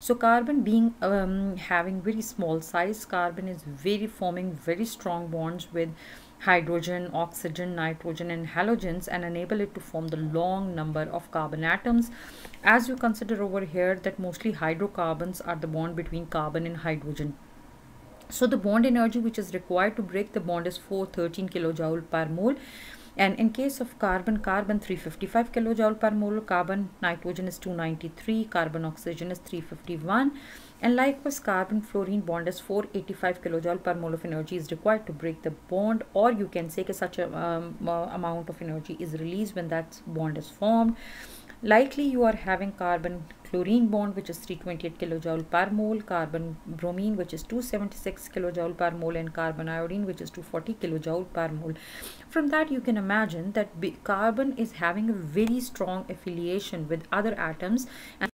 So carbon being having very small size, carbon is forming very strong bonds with hydrogen, oxygen, nitrogen and halogens, and enable it to form the long number of carbon atoms. As you consider over here that mostly hydrocarbons are the bond between carbon and hydrogen. So the bond energy which is required to break the bond is 413 kilojoule per mole. And in case of carbon 355 kilojoule per mole, carbon nitrogen is 293, carbon oxygen is 351, and likewise carbon fluorine bond is 485 kilojoule per mole of energy is required to break the bond, or you can say that such a amount of energy is released when that bond is formed. Likely you are having carbon chlorine bond which is 328 kilojoule per mole, carbon bromine which is 276 kilojoule per mole, and carbon iodine which is 240 kilojoule per mole. From that you can imagine that carbon is having a very strong affiliation with other atoms, and